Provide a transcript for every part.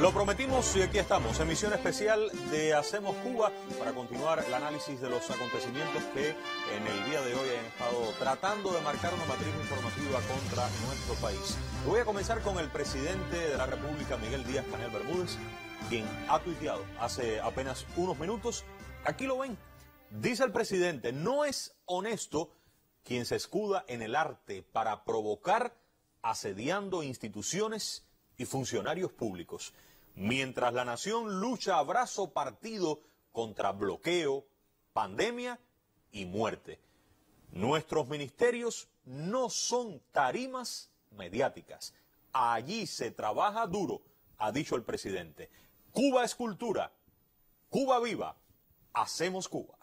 Lo prometimos y aquí estamos, emisión especial de Hacemos Cuba para continuar el análisis de los acontecimientos que en el día de hoy han estado tratando de marcar una matriz informativa contra nuestro país. Voy a comenzar con el presidente de la República, Miguel Díaz-Canel Bermúdez, quien ha tuiteado hace apenas unos minutos. Aquí lo ven. Dice el presidente, no es honesto quien se escuda en el arte para provocar asediando instituciones y funcionarios públicos, mientras la nación lucha a brazo partido contra bloqueo, pandemia y muerte. Nuestros ministerios no son tarimas mediáticas. Allí se trabaja duro, ha dicho el presidente. Cuba es cultura. Cuba viva. Hacemos Cuba.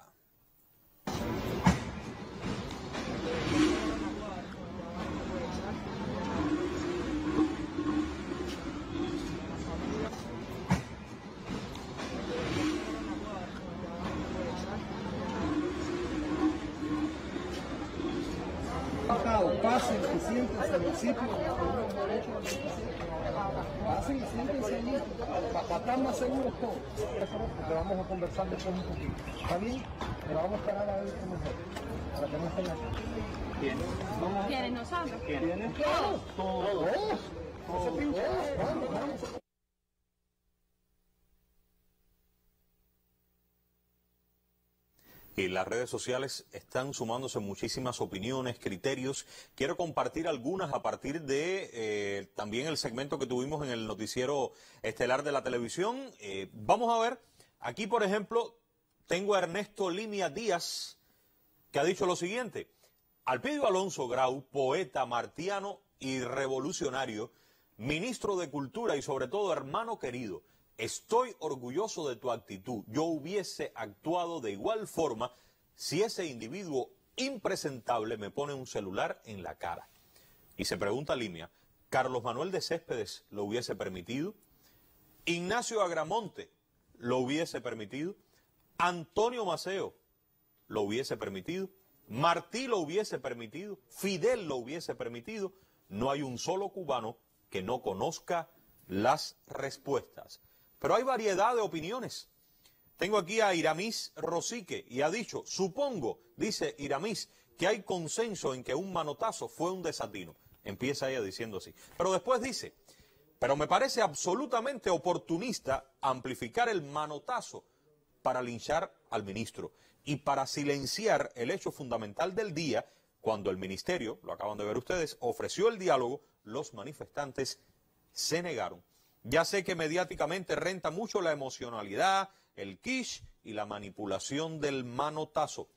Pasen y siéntense en el sitio. Pasen y siéntense allí. Para estar más seguros todos. Porque vamos a conversar después un poquito. ¿Está bien? Pero vamos a esperar a ver cómo es. Para que no estén aquí. ¿Quiénes? ¿Quiénes nosotros? ¿Quiénes? Todos. Todos. Vamos. Y las redes sociales están sumándose muchísimas opiniones, criterios. Quiero compartir algunas a partir de también el segmento que tuvimos en el noticiero estelar de la televisión. Vamos a ver, aquí por ejemplo, tengo a Ernesto Limia Díaz, que ha dicho lo siguiente. Alpidio Alonso Grau, poeta martiano y revolucionario, ministro de Cultura y sobre todo hermano querido, estoy orgulloso de tu actitud. Yo hubiese actuado de igual forma si ese individuo impresentable me pone un celular en la cara. Y se pregunta Limia, ¿Carlos Manuel de Céspedes lo hubiese permitido? ¿Ignacio Agramonte lo hubiese permitido? ¿Antonio Maceo lo hubiese permitido? ¿Martí lo hubiese permitido? ¿Fidel lo hubiese permitido? No hay un solo cubano que no conozca las respuestas. Pero hay variedad de opiniones. Tengo aquí a Iramis Rosique y ha dicho, supongo, dice Iramis, que hay consenso en que un manotazo fue un desatino. Empieza ella diciendo así. Pero después dice, pero me parece absolutamente oportunista amplificar el manotazo para linchar al ministro y para silenciar el hecho fundamental del día, cuando el ministerio, lo acaban de ver ustedes, ofreció el diálogo, los manifestantes se negaron. Ya sé que mediáticamente renta mucho la emocionalidad, el quiche y la manipulación del manotazo.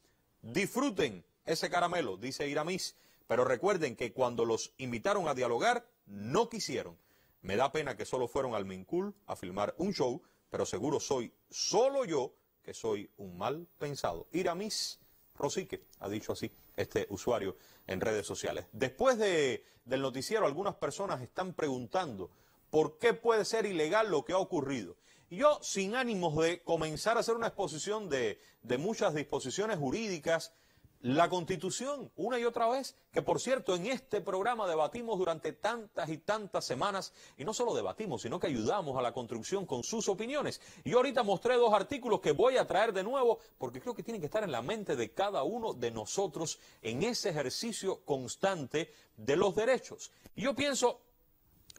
Disfruten ese caramelo, dice Iramis, pero recuerden que cuando los invitaron a dialogar, no quisieron. Me da pena que solo fueron al Mincul a filmar un show, pero seguro soy solo yo que soy un mal pensado. Iramis Rosique ha dicho así este usuario en redes sociales. Después del noticiero, algunas personas están preguntando ¿por qué puede ser ilegal lo que ha ocurrido? Y yo, sin ánimos de comenzar a hacer una exposición de muchas disposiciones jurídicas, la Constitución, una y otra vez, que por cierto, en este programa debatimos durante tantas y tantas semanas, y no solo debatimos, sino que ayudamos a la construcción con sus opiniones. Y yo ahorita mostré 2 artículos que voy a traer de nuevo, porque creo que tienen que estar en la mente de cada uno de nosotros en ese ejercicio constante de los derechos. Y yo pienso,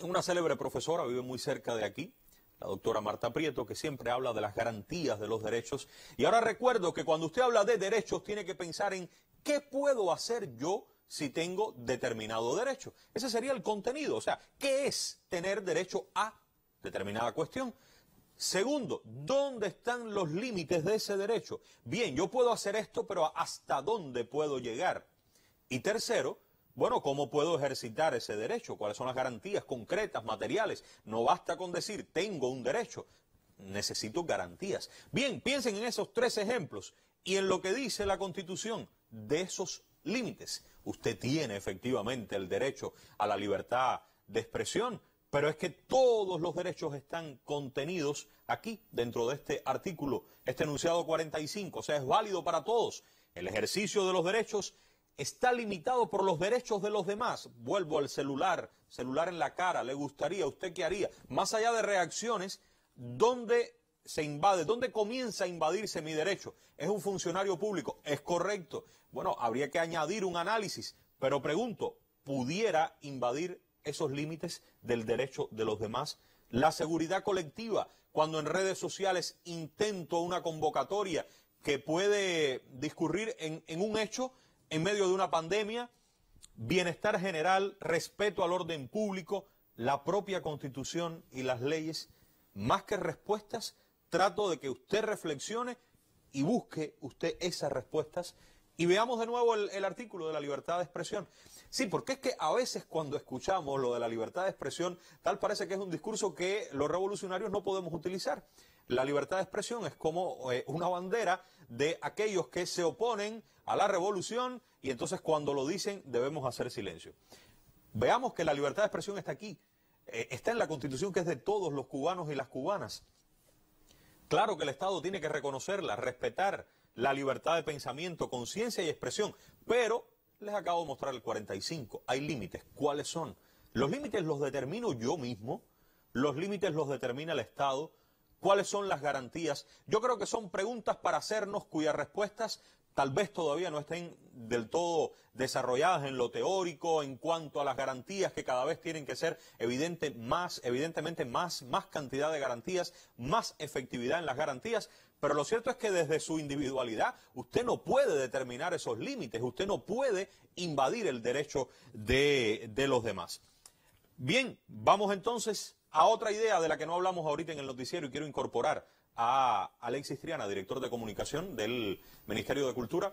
una célebre profesora vive muy cerca de aquí, la doctora Marta Prieto, que siempre habla de las garantías de los derechos. Y ahora recuerdo que cuando usted habla de derechos, tiene que pensar en ¿qué puedo hacer yo si tengo determinado derecho? Ese sería el contenido. O sea, ¿qué es tener derecho a determinada cuestión? Segundo, ¿dónde están los límites de ese derecho? Bien, yo puedo hacer esto, pero ¿hasta dónde puedo llegar? Y tercero, bueno, ¿cómo puedo ejercitar ese derecho? ¿Cuáles son las garantías concretas, materiales? No basta con decir, tengo un derecho, necesito garantías. Bien, piensen en esos 3 ejemplos y en lo que dice la Constitución de esos límites. Usted tiene efectivamente el derecho a la libertad de expresión, pero es que todos los derechos están contenidos aquí, dentro de este artículo, este enunciado 45, o sea, es válido para todos. El ejercicio de los derechos está limitado por los derechos de los demás. Vuelvo al celular en la cara, ¿le gustaría? ¿Usted qué haría? Más allá de reacciones, ¿dónde se invade? ¿Dónde comienza a invadirse mi derecho? ¿Es un funcionario público? ¿Es correcto? Bueno, habría que añadir un análisis, pero pregunto, ¿pudiera invadir esos límites del derecho de los demás? La seguridad colectiva, cuando en redes sociales intento una convocatoria que puede discurrir en un hecho en medio de una pandemia, bienestar general, respeto al orden público, la propia Constitución y las leyes, más que respuestas, trato de que usted reflexione y busque usted esas respuestas y veamos de nuevo el artículo de la libertad de expresión. Sí, porque es que a veces cuando escuchamos lo de la libertad de expresión, tal parece que es un discurso que los revolucionarios no podemos utilizar. La libertad de expresión es como una bandera de aquellos que se oponen a la revolución y entonces cuando lo dicen debemos hacer silencio. Veamos que la libertad de expresión está aquí, está en la Constitución que es de todos los cubanos y las cubanas. Claro que el Estado tiene que reconocerla, respetar la libertad de pensamiento, conciencia y expresión, pero les acabo de mostrar el 45, hay límites. ¿Cuáles son? Los límites los determino yo mismo, los límites los determina el Estado. ¿Cuáles son las garantías? Yo creo que son preguntas para hacernos cuyas respuestas tal vez todavía no estén del todo desarrolladas en lo teórico, en cuanto a las garantías que cada vez tienen que ser evidentemente más cantidad de garantías, más efectividad en las garantías, pero lo cierto es que desde su individualidad usted no puede determinar esos límites, usted no puede invadir el derecho de los demás. Bien, vamos entonces a otra idea de la que no hablamos ahorita en el noticiero y quiero incorporar a Alexis Triana, director de comunicación del Ministerio de Cultura.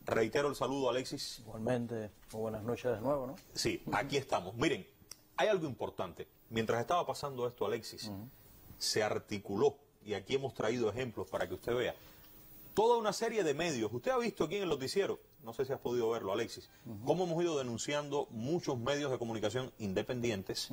Reitero el saludo, Alexis. Igualmente, muy buenas noches de nuevo, ¿no? Sí, aquí estamos. Miren, hay algo importante. Mientras estaba pasando esto, Alexis, se articuló, y aquí hemos traído ejemplos para que usted vea, toda una serie de medios. Usted ha visto aquí en el noticiero, no sé si has podido verlo, Alexis, cómo hemos ido denunciando muchos medios de comunicación independientes,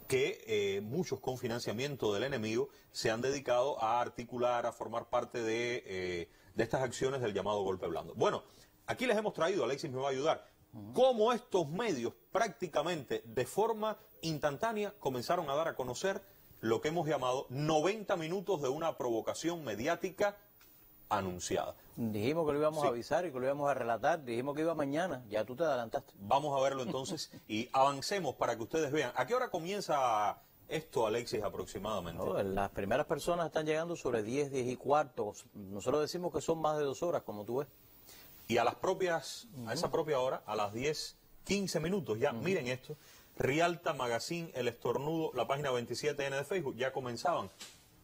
que muchos con financiamiento del enemigo se han dedicado a articular, a formar parte de estas acciones del llamado golpe blando. Bueno, aquí les hemos traído, Alexis me va a ayudar, cómo estos medios prácticamente de forma instantánea comenzaron a dar a conocer lo que hemos llamado 90 minutos de una provocación mediática anunciada. Dijimos que lo íbamos a avisar y que lo íbamos a relatar, dijimos que iba mañana, ya tú te adelantaste. Vamos a verlo entonces y avancemos para que ustedes vean. ¿A qué hora comienza esto, Alexis, aproximadamente? No, las primeras personas están llegando sobre 10, 10 y cuarto. Nosotros decimos que son más de 2 horas, como tú ves. Y a esa propia hora, a las 10, 15 minutos, ya, miren esto, Rialta, Magazine, El Estornudo, la página 27N de Facebook, ya comenzaban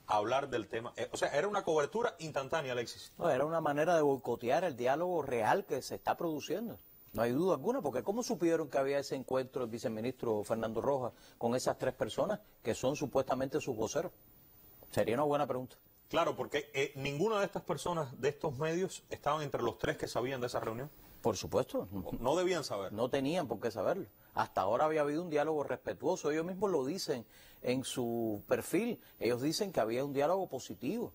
a hablar del tema. O sea, era una cobertura instantánea, Alexis. No, era una manera de boicotear el diálogo real que se está produciendo. No hay duda alguna, porque ¿cómo supieron que había ese encuentro del viceministro Fernando Rojas con esas 3 personas que son supuestamente sus voceros? Sería una buena pregunta. Claro, porque ninguna de estas personas, de estos medios, estaban entre los 3 que sabían de esa reunión. Por supuesto. No debían saber. No tenían por qué saberlo. Hasta ahora había habido un diálogo respetuoso. Ellos mismos lo dicen en su perfil. Ellos dicen que había un diálogo positivo.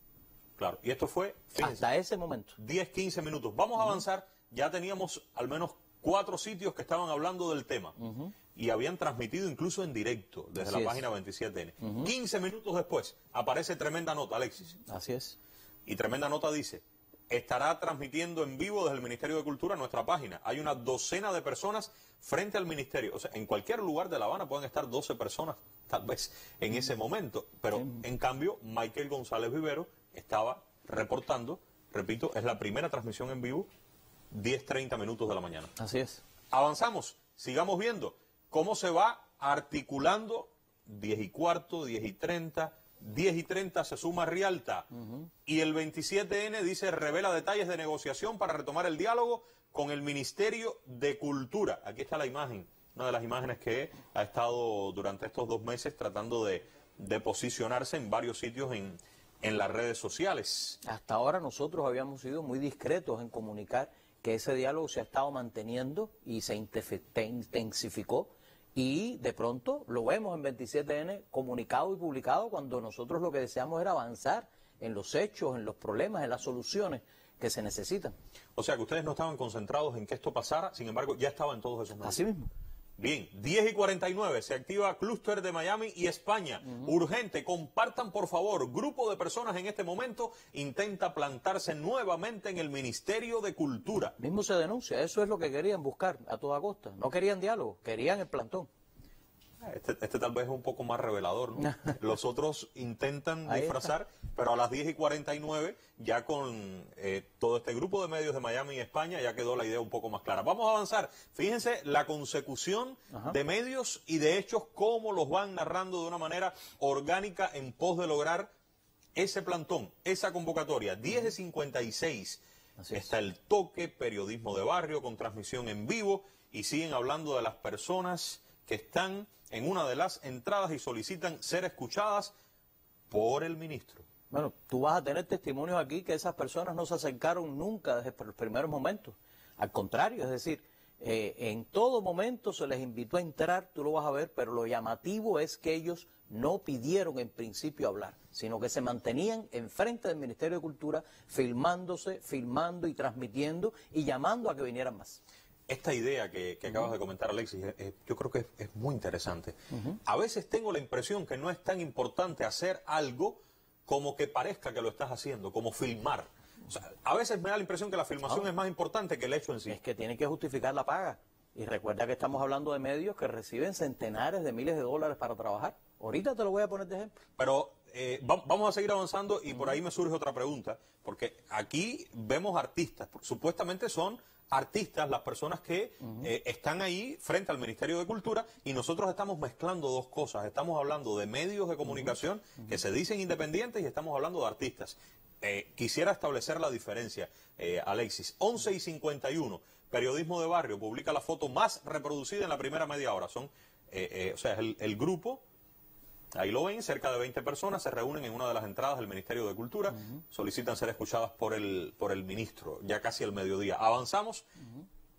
Claro, y esto fue, fíjense, hasta ese momento. 10, 15 minutos. Vamos a avanzar. Ya teníamos al menos 4 sitios que estaban hablando del tema. Y habían transmitido incluso en directo desde la página 27N. 15 minutos después aparece tremenda nota, Alexis. Así es. Y tremenda nota dice: estará transmitiendo en vivo desde el Ministerio de Cultura nuestra página. Hay una docena de personas frente al Ministerio. O sea, en cualquier lugar de La Habana pueden estar 12 personas, tal vez, en ese momento. Pero, en cambio, Michael González Vivero estaba reportando, repito, es la primera transmisión en vivo, 10:30 minutos de la mañana. Así es. Avanzamos, sigamos viendo cómo se va articulando 10 y cuarto, 10 y 30... 10 y 30 se suma Rialta y el 27N dice revela detalles de negociación para retomar el diálogo con el Ministerio de Cultura. Aquí está la imagen, una de las imágenes que ha estado durante estos 2 meses tratando de posicionarse en varios sitios en las redes sociales. Hasta ahora nosotros habíamos sido muy discretos en comunicar que ese diálogo se ha estado manteniendo y se intensificó. Y de pronto lo vemos en 27N comunicado y publicado cuando nosotros lo que deseamos era avanzar en los hechos, en los problemas, en las soluciones que se necesitan. O sea que ustedes no estaban concentrados en que esto pasara, sin embargo, ya estaba en todos esos medios. Así mismo. Bien, 10:49, se activa clúster de Miami y España. Urgente, compartan por favor. Grupo de personas en este momento intenta plantarse nuevamente en el Ministerio de Cultura. Mismo se denuncia, eso es lo que querían buscar a toda costa. No querían diálogo, querían el plantón. Este tal vez es un poco más revelador, ¿no? Los otros intentan disfrazar, pero a las 10:49, ya con todo este grupo de medios de Miami y España, ya quedó la idea un poco más clara. Vamos a avanzar. Fíjense la consecución de medios y de hechos, cómo los van narrando de una manera orgánica en pos de lograr ese plantón, esa convocatoria. 10:56 está el toque, periodismo de barrio con transmisión en vivo, y siguen hablando de las personas que están en una de las entradas y solicitan ser escuchadas por el ministro. Bueno, tú vas a tener testimonios aquí que esas personas no se acercaron nunca desde los primeros momentos. Al contrario, es decir, en todo momento se les invitó a entrar, tú lo vas a ver, pero lo llamativo es que ellos no pidieron en principio hablar, sino que se mantenían enfrente del Ministerio de Cultura, filmándose, filmando y transmitiendo y llamando a que vinieran más. Esta idea que acabas de comentar, Alexis, yo creo que es muy interesante. A veces tengo la impresión que no es tan importante hacer algo como que parezca que lo estás haciendo, como filmar. O sea, a veces me da la impresión que la filmación es más importante que el hecho en sí. Es que tienen que justificar la paga. Y recuerda que estamos hablando de medios que reciben centenares de miles de dólares para trabajar. Ahorita te lo voy a poner de ejemplo. Pero vamos a seguir avanzando y por ahí me surge otra pregunta, porque aquí vemos artistas, supuestamente son artistas las personas que están ahí frente al Ministerio de Cultura, y nosotros estamos mezclando dos cosas. Estamos hablando de medios de comunicación que se dicen independientes y estamos hablando de artistas. Quisiera establecer la diferencia, Alexis. 11:51, periodismo de barrio publica la foto más reproducida en la primera media hora. O sea, es el grupo. Ahí lo ven, cerca de 20 personas se reúnen en una de las entradas del Ministerio de Cultura, solicitan ser escuchadas por el ministro, ya casi al mediodía. Avanzamos,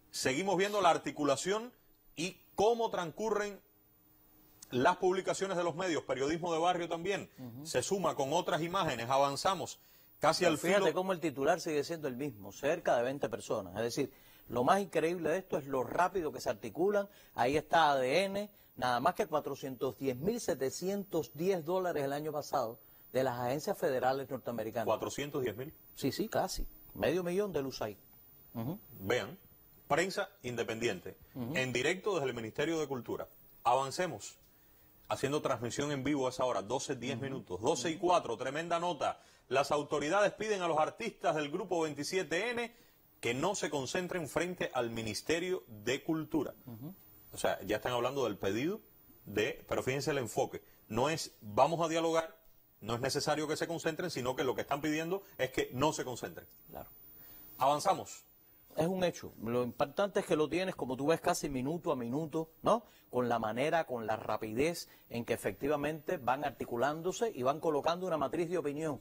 seguimos viendo la articulación y cómo transcurren las publicaciones de los medios, periodismo de barrio también, se suma con otras imágenes, avanzamos casi al filo. Fíjate cómo el titular sigue siendo el mismo, cerca de 20 personas, es decir, lo más increíble de esto es lo rápido que se articulan. Ahí está ADN, nada más que $410.710 el año pasado de las agencias federales norteamericanas. ¿410.000? Sí, casi. $500,000 de luz ahí. Vean, prensa independiente, en directo desde el Ministerio de Cultura. Avancemos, haciendo transmisión en vivo a esa hora, 12:10 minutos. 12:04, tremenda nota. Las autoridades piden a los artistas del Grupo 27N que no se concentren frente al Ministerio de Cultura. O sea, ya están hablando del pedido pero fíjense el enfoque. No es vamos a dialogar, no es necesario que se concentren, sino que lo que están pidiendo es que no se concentren. Claro. Avanzamos. Es un hecho. Lo importante es que lo tienes, como tú ves, casi minuto a minuto, ¿no? Con la manera, con la rapidez en que efectivamente van articulándose y van colocando una matriz de opinión.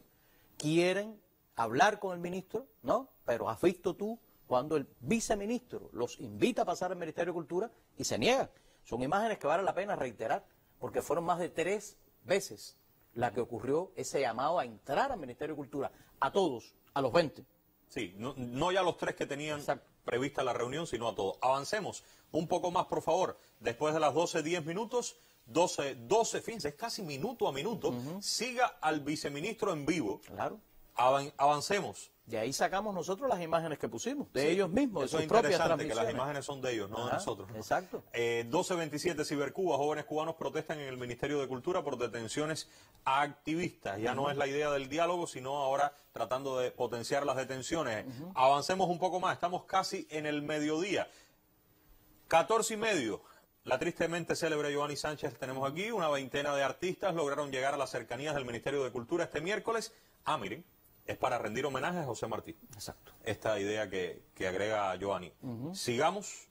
Quieren hablar con el ministro, ¿no? Pero has visto tú cuando el viceministro los invita a pasar al Ministerio de Cultura y se niegan. Son imágenes que vale la pena reiterar, porque fueron más de 3 veces la que ocurrió ese llamado a entrar al Ministerio de Cultura, a todos, a los 20. Sí, no ya los 3 que tenían prevista la reunión, sino a todos. Avancemos un poco más, por favor. Después de las 12:10 minutos, 12, fíjense, es casi minuto a minuto, siga al viceministro en vivo. Claro. Avancemos. De ahí sacamos nosotros las imágenes que pusimos, de ellos mismos, de eso sus es propias interesante, transmisiones. que las imágenes son de ellos, no de nosotros, ¿no? Exacto. 12:27, Cibercuba, jóvenes cubanos protestan en el Ministerio de Cultura por detenciones a activistas. Ya no es la idea del diálogo, sino ahora tratando de potenciar las detenciones. Avancemos un poco más, estamos casi en el mediodía. 14:30. La tristemente célebre Giovanni Sánchez tenemos aquí. Una veintena de artistas lograron llegar a las cercanías del Ministerio de Cultura este miércoles. Miren, es para rendir homenaje a José Martí. Exacto. Esta idea que agrega Giovanni. Sigamos.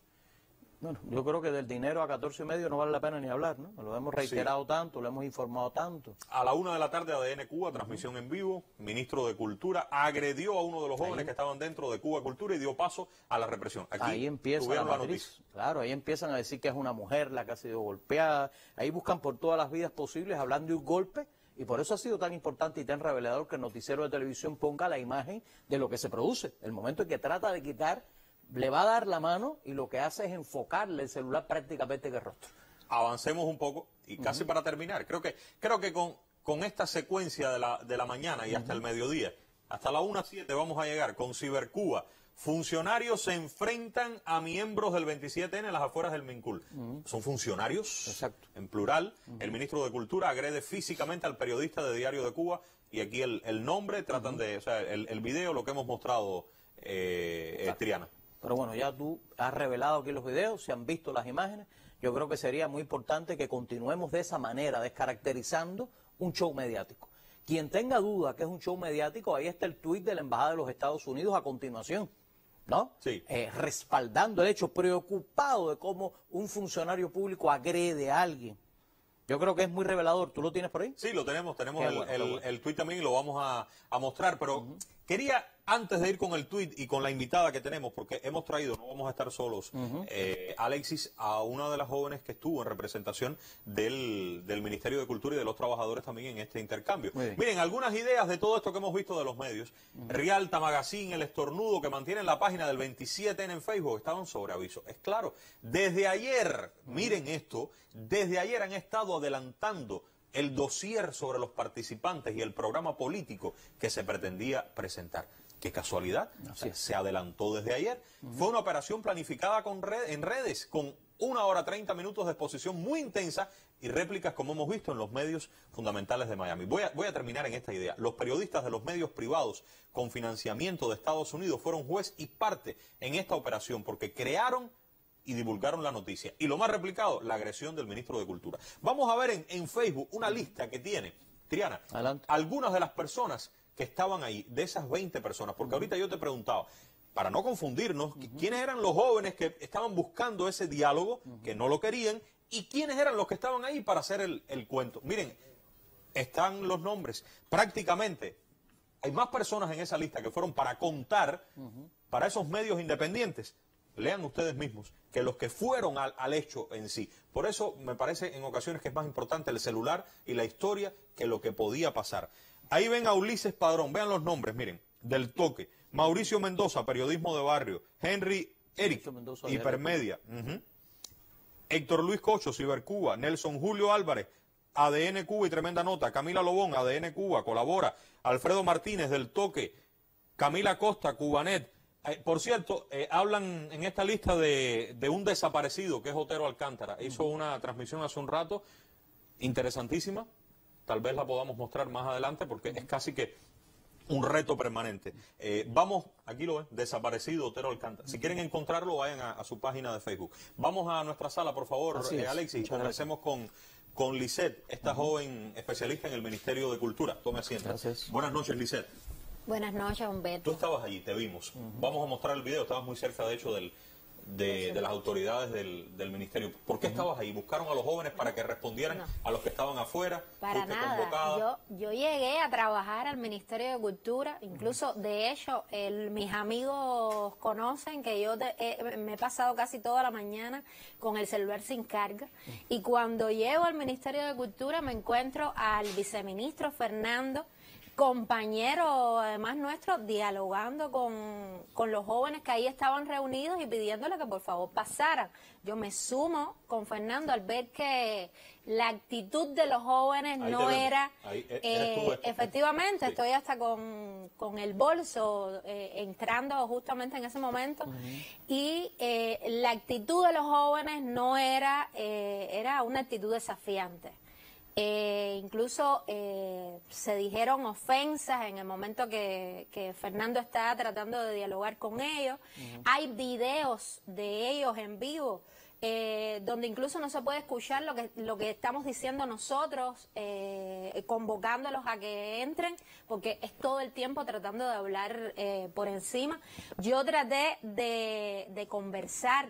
Bueno, yo creo que del dinero a 14:30 no vale la pena ni hablar, ¿no? Lo hemos reiterado tanto, lo hemos informado tanto. A la 1 de la tarde, ADN Cuba, transmisión en vivo. Ministro de Cultura agredió a uno de los jóvenes que estaban dentro de Cuba Cultura y dio paso a la represión. Aquí ahí empieza la matriz. Claro, ahí empiezan a decir que es una mujer la que ha sido golpeada. Ahí buscan por todas las vías posibles, hablando de un golpe Y por eso ha sido tan importante y tan revelador que el noticiero de televisión ponga la imagen de lo que se produce. El momento en que trata de quitar, le va a dar la mano y lo que hace es enfocarle el celular prácticamente en el rostro. Avancemos un poco y casi para terminar. Creo que con esta secuencia de la mañana y hasta el mediodía, hasta la 1:07 vamos a llegar con Cibercuba. Funcionarios se enfrentan a miembros del 27N en las afueras del Mincul. Son funcionarios, exacto, en plural. El ministro de Cultura agrede físicamente al periodista de Diario de Cuba y aquí el nombre, tratan de, o sea, el video, lo que hemos mostrado, Triana. Pero bueno, ya tú has revelado aquí los videos, se han visto las imágenes. Yo creo que sería muy importante que continuemos de esa manera, descaracterizando un show mediático. Quien tenga duda que es un show mediático, ahí está el tuit de la Embajada de los Estados Unidos a continuación, ¿no? Sí. Respaldando el hecho, preocupado de cómo un funcionario público agrede a alguien. Yo creo que es muy revelador. ¿Tú lo tienes por ahí? Sí, lo tenemos. Tenemos bueno. el tuit también y lo vamos a mostrar. Pero quería, antes de ir con el tuit y con la invitada que tenemos, porque hemos traído, no vamos a estar solos, Alexis, a una de las jóvenes que estuvo en representación del Ministerio de Cultura y de los trabajadores también en este intercambio. Miren, algunas ideas de todo esto que hemos visto de los medios. Rialta Magazine, El Estornudo, que mantienen la página del 27N en Facebook, estaban sobre aviso. Es claro, desde ayer, miren esto, desde ayer han estado adelantando el dossier sobre los participantes y el programa político que se pretendía presentar. Qué casualidad, o sea, se adelantó desde ayer. Fue una operación planificada en redes, con 1 hora 30 minutos de exposición muy intensa y réplicas, como hemos visto, en los medios fundamentales de Miami. Voy a terminar en esta idea. Los periodistas de los medios privados con financiamiento de Estados Unidos fueron juez y parte en esta operación porque crearon y divulgaron la noticia. Y lo más replicado, la agresión del ministro de Cultura. Vamos a ver en Facebook una lista que tiene, Triana, algunas de las personas que estaban ahí, de esas 20 personas, porque ahorita yo te preguntaba, para no confundirnos, quiénes eran los jóvenes que estaban buscando ese diálogo, que no lo querían, y quiénes eran los que estaban ahí para hacer el cuento. Miren, están los nombres. Prácticamente hay más personas en esa lista que fueron para contar para esos medios independientes. Lean ustedes mismos, que los que fueron al hecho en sí. Por eso me parece en ocasiones que es más importante el celular y la historia que lo que podía pasar. Ahí ven a Ulises Padrón, vean los nombres, miren, del Toque. Mauricio Mendoza, periodismo de barrio. Henry Eric, Hipermedia. Héctor Luis Cocho, Cibercuba. Nelson Julio Álvarez, ADN Cuba y Tremenda Nota. Camila Lobón, ADN Cuba, colabora. Alfredo Martínez, del Toque. Camila Costa, Cubanet. Por cierto, hablan en esta lista de un desaparecido que es Otero Alcántara. Hizo una transmisión hace un rato interesantísima. Tal vez la podamos mostrar más adelante porque es casi que un reto permanente. Vamos, aquí lo ven, desaparecido Otero Alcántara. Si quieren encontrarlo, vayan a su página de Facebook. Vamos a nuestra sala, por favor, Alexis. Conversemos con Lisette, esta joven especialista en el Ministerio de Cultura. Tome asiento. Gracias. Buenas noches, Lisette. Buenas noches, Humberto. Tú estabas allí, te vimos. Vamos a mostrar el video, estabas muy cerca, de hecho, de las autoridades del ministerio. ¿Por qué estabas ahí? ¿Buscaron a los jóvenes para que respondieran a los que estaban afuera? Para nada. Yo llegué a trabajar al Ministerio de Cultura, incluso, de hecho, mis amigos conocen que yo me he pasado casi toda la mañana con el celular sin carga, y cuando llego al Ministerio de Cultura me encuentro al viceministro Fernando, compañero además nuestro, dialogando con los jóvenes que ahí estaban reunidos y pidiéndole que por favor pasaran. Yo me sumo con Fernando al ver que la actitud de los jóvenes ahí no era... efectivamente, sí. Estoy hasta con el bolso entrando justamente en ese momento, y la actitud de los jóvenes no era, era una actitud desafiante. Incluso se dijeron ofensas en el momento que Fernando está tratando de dialogar con ellos. Hay videos de ellos en vivo donde incluso no se puede escuchar lo que estamos diciendo nosotros, convocándolos a que entren, porque es todo el tiempo tratando de hablar por encima. Yo traté de conversar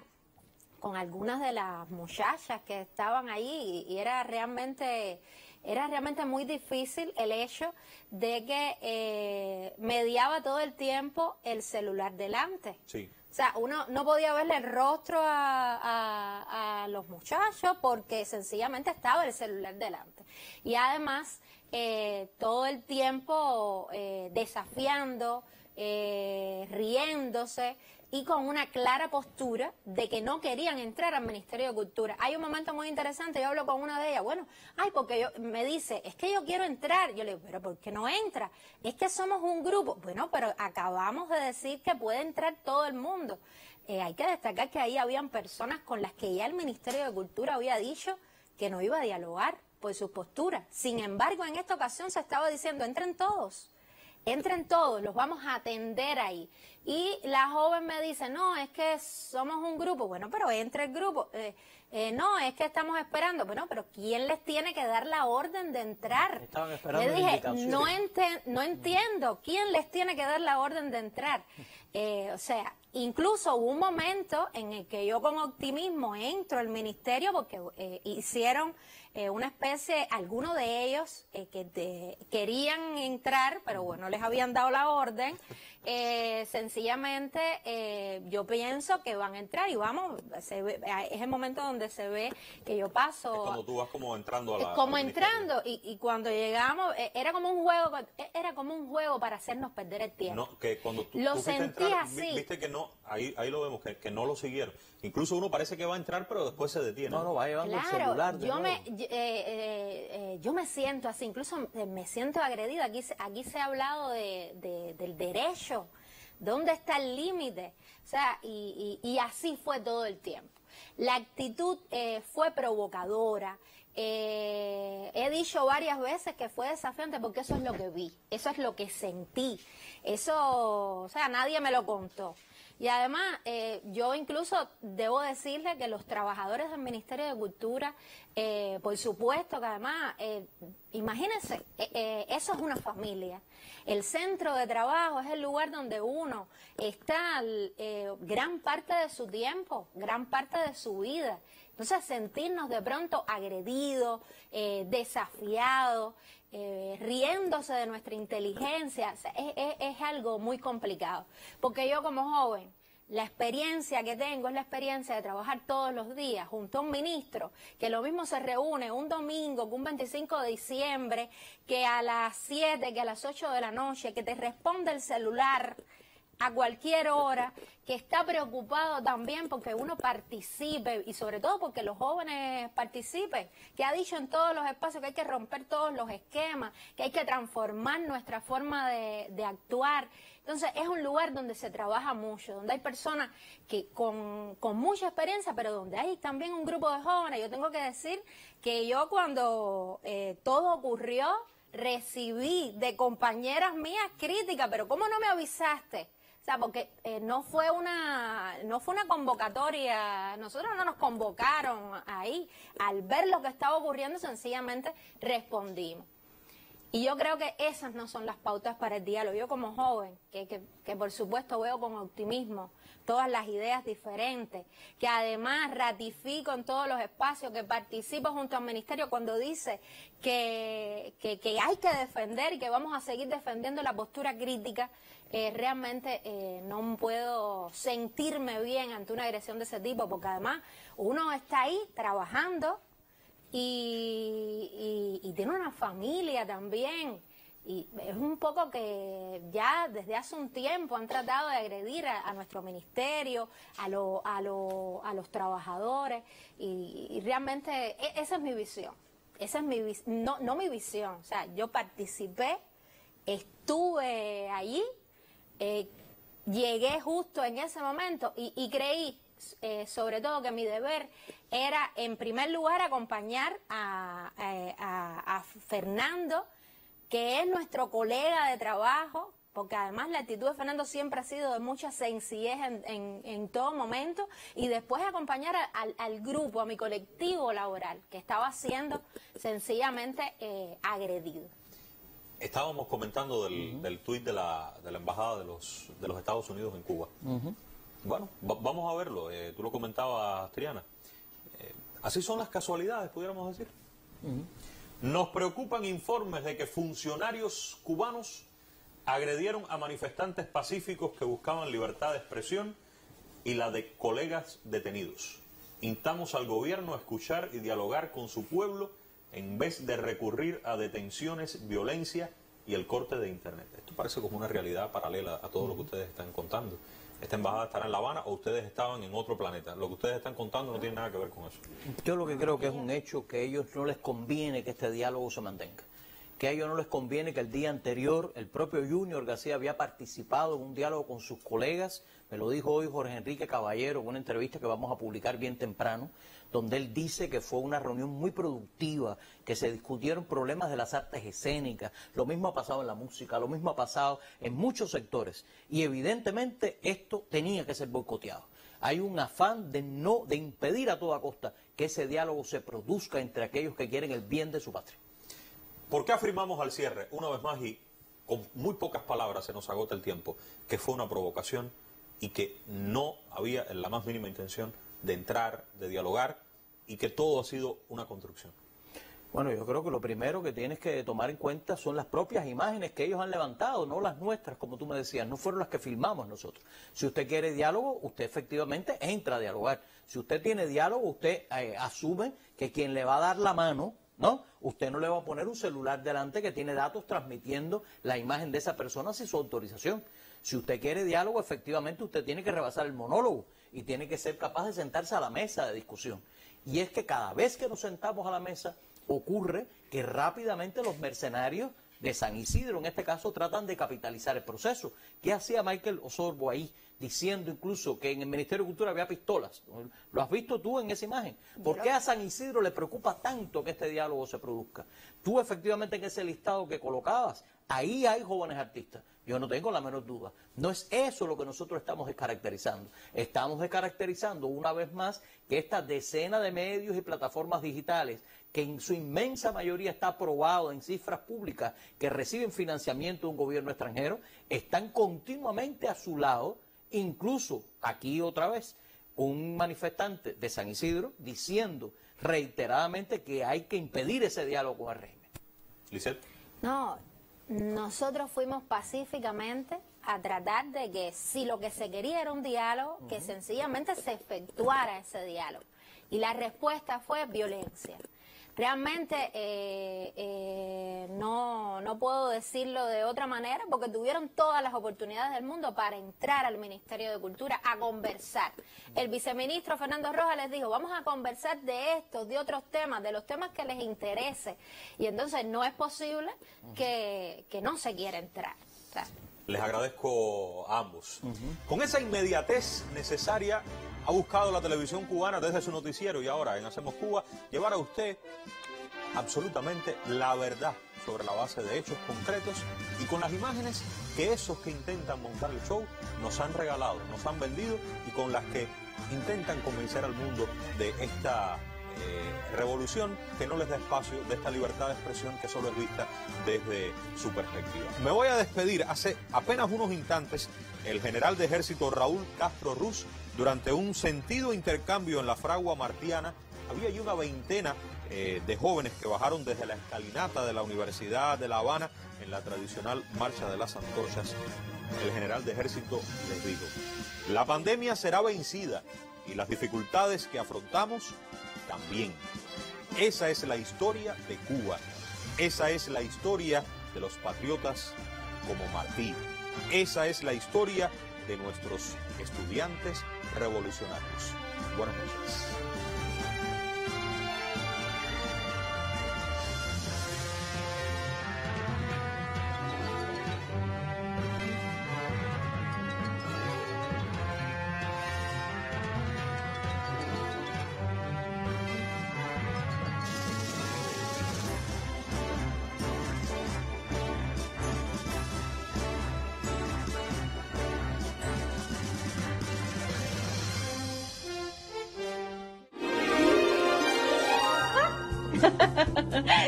con algunas de las muchachas que estaban ahí y era realmente muy difícil el hecho de que mediaba todo el tiempo el celular delante. Sí. O sea, uno no podía verle el rostro a los muchachos porque sencillamente estaba el celular delante. Y además, todo el tiempo desafiando, riéndose y con una clara postura de que no querían entrar al Ministerio de Cultura. Hay un momento muy interesante, yo hablo con una de ellas, bueno, porque me dice, es que yo quiero entrar. Yo le digo, pero ¿por qué no entra? Es que somos un grupo. Bueno, pero acabamos de decir que puede entrar todo el mundo. Hay que destacar que ahí habían personas con las que ya el Ministerio de Cultura había dicho que no iba a dialogar por sus posturas. Sin embargo, en esta ocasión se estaba diciendo, entren todos, los vamos a atender ahí. Y la joven me dice, no, es que somos un grupo. Bueno, pero entre el grupo. No, es que estamos esperando. Bueno, pero ¿quién les tiene que dar la orden de entrar? Estaban esperando. Le dije, no entiendo, ¿quién les tiene que dar la orden de entrar? O sea, incluso hubo un momento en el que yo con optimismo entro al ministerio porque hicieron una especie, algunos de ellos querían entrar, pero bueno, les habían dado la orden. Sencillamente yo pienso que van a entrar y vamos, es el momento donde se ve que yo paso. Es cuando tú vas como entrando a la... Como entrando y cuando llegamos era como un juego para hacernos perder el tiempo. No, que cuando tú lo fuiste a sentí entrar, así. viste que no, ahí lo vemos, que no lo siguieron. Incluso uno parece que va a entrar, pero después se detiene. No, va llevando el Claro, celular. yo me siento así, incluso me siento agredida. Aquí se ha hablado del derecho, ¿dónde está el límite? O sea, y así fue todo el tiempo. La actitud fue provocadora. He dicho varias veces que fue desafiante porque eso es lo que vi, eso es lo que sentí, eso, o sea, nadie me lo contó. Y además, yo incluso debo decirle que los trabajadores del Ministerio de Cultura, por supuesto que además, imagínense, eso es una familia. El centro de trabajo es el lugar donde uno está gran parte de su tiempo, gran parte de su vida. Entonces, sentirnos de pronto agredidos, desafiados, riéndose de nuestra inteligencia, es algo muy complicado. Porque yo como joven, la experiencia que tengo es la experiencia de trabajar todos los días junto a un ministro, que lo mismo se reúne un domingo, que un 25 de diciembre, que a las 7, que a las 8 de la noche, que te responde el celular a cualquier hora, que está preocupado también porque uno participe y sobre todo porque los jóvenes participen, que ha dicho en todos los espacios que hay que romper todos los esquemas, que hay que transformar nuestra forma de actuar. Entonces es un lugar donde se trabaja mucho, donde hay personas que con mucha experiencia, pero donde hay también un grupo de jóvenes. Yo tengo que decir que yo cuando todo ocurrió recibí de compañeras mías críticas, pero ¿cómo no me avisaste? O sea, porque no fue una convocatoria, nosotros no nos convocaron ahí. Al ver lo que estaba ocurriendo, sencillamente respondimos. Y yo creo que esas no son las pautas para el diálogo. Yo como joven, que por supuesto veo con optimismo todas las ideas diferentes, que además ratifico en todos los espacios, que participo junto al ministerio cuando dice que hay que defender y que vamos a seguir defendiendo la postura crítica, realmente no puedo sentirme bien ante una agresión de ese tipo, porque además uno está ahí trabajando y tiene una familia también. Y es un poco que ya desde hace un tiempo han tratado de agredir a nuestro ministerio, a los trabajadores, y realmente esa es mi visión. Esa es no mi visión. O sea, yo participé, estuve allí, llegué justo en ese momento y creí, sobre todo, que mi deber era, en primer lugar, acompañar a Fernando, que es nuestro colega de trabajo, porque además la actitud de Fernando siempre ha sido de mucha sencillez en todo momento, y después acompañar al grupo, a mi colectivo laboral, que estaba siendo sencillamente agredido. Estábamos comentando del tuit de la Embajada de los Estados Unidos en Cuba. Bueno, vamos a verlo. Tú lo comentabas, Triana. Así son las casualidades, pudiéramos decir. Nos preocupan informes de que funcionarios cubanos agredieron a manifestantes pacíficos que buscaban libertad de expresión y la de colegas detenidos. Instamos al gobierno a escuchar y dialogar con su pueblo en vez de recurrir a detenciones, violencia y el corte de Internet. Esto parece como una realidad paralela a todo lo que ustedes están contando. Esta embajada estará en La Habana o ustedes estaban en otro planeta. Lo que ustedes están contando no tiene nada que ver con eso. Yo lo que creo que es un hecho que a ellos no les conviene que este diálogo se mantenga. Que a ellos no les conviene que el día anterior el propio Junior García había participado en un diálogo con sus colegas. Me lo dijo hoy Jorge Enrique Caballero en una entrevista que vamos a publicar bien temprano, donde él dice que fue una reunión muy productiva, que se discutieron problemas de las artes escénicas. Lo mismo ha pasado en la música, lo mismo ha pasado en muchos sectores. Y evidentemente esto tenía que ser boicoteado. Hay un afán de impedir a toda costa que ese diálogo se produzca entre aquellos que quieren el bien de su patria. ¿Por qué afirmamos al cierre, una vez más y con muy pocas palabras se nos agota el tiempo, que fue una provocación y que no había la más mínima intención de entrar, de dialogar y que todo ha sido una construcción? Bueno, yo creo que lo primero que tienes que tomar en cuenta son las propias imágenes que ellos han levantado, no las nuestras, como tú me decías, no fueron las que filmamos nosotros. Si usted quiere diálogo, usted efectivamente entra a dialogar. Si usted tiene diálogo, usted asume que quien le va a dar la mano, ¿no? Usted no le va a poner un celular delante que tiene datos transmitiendo la imagen de esa persona sin su autorización. Si usted quiere diálogo, efectivamente usted tiene que rebasar el monólogo y tiene que ser capaz de sentarse a la mesa de discusión. Y es que cada vez que nos sentamos a la mesa, ocurre que rápidamente los mercenarios de San Isidro, en este caso, tratan de capitalizar el proceso. ¿Qué hacía Michael Osorbo ahí? Diciendo incluso que en el Ministerio de Cultura había pistolas. ¿Lo has visto tú en esa imagen? ¿Por qué a San Isidro le preocupa tanto que este diálogo se produzca? Tú efectivamente en ese listado que colocabas, ahí hay jóvenes artistas. Yo no tengo la menor duda. No es eso lo que nosotros estamos descaracterizando. Estamos descaracterizando una vez más que esta decena de medios y plataformas digitales, que en su inmensa mayoría está aprobado en cifras públicas, que reciben financiamiento de un gobierno extranjero, están continuamente a su lado. Incluso aquí otra vez un manifestante de San Isidro diciendo reiteradamente que hay que impedir ese diálogo con el régimen. Lisette. No, nosotros fuimos pacíficamente a tratar de que si lo que se quería era un diálogo, que sencillamente se efectuara ese diálogo. Y la respuesta fue violencia. Realmente no puedo decirlo de otra manera porque tuvieron todas las oportunidades del mundo para entrar al Ministerio de Cultura a conversar. El viceministro Fernando Rojas les dijo, vamos a conversar de estos, de otros temas, de los temas que les interese. Y entonces no es posible que no se quiera entrar. O sea, les agradezco a ambos. Con esa inmediatez necesaria ha buscado la televisión cubana desde su noticiero y ahora en Hacemos Cuba llevar a usted absolutamente la verdad sobre la base de hechos concretos y con las imágenes que esos que intentan montar el show nos han regalado, nos han vendido y con las que intentan convencer al mundo de esta revolución que no les da espacio, de esta libertad de expresión que solo es vista desde su perspectiva. Me voy a despedir. Hace apenas unos instantes el general de ejército Raúl Castro Ruz, durante un sentido intercambio en la fragua martiana, había allí una veintena de jóvenes que bajaron desde la escalinata de la Universidad de La Habana en la tradicional Marcha de las Antorchas. El general de ejército les dijo, la pandemia será vencida y las dificultades que afrontamos también. Esa es la historia de Cuba. Esa es la historia de los patriotas como Martí. Esa es la historia de nuestros estudiantes revolucionarios. Buenas noches.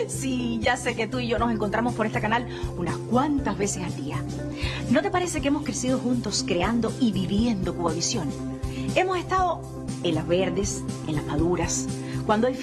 Sí, ya sé que tú y yo nos encontramos por este canal unas cuantas veces al día. ¿No te parece que hemos crecido juntos creando y viviendo Cubavisión? Hemos estado en las verdes, en las maduras, cuando hay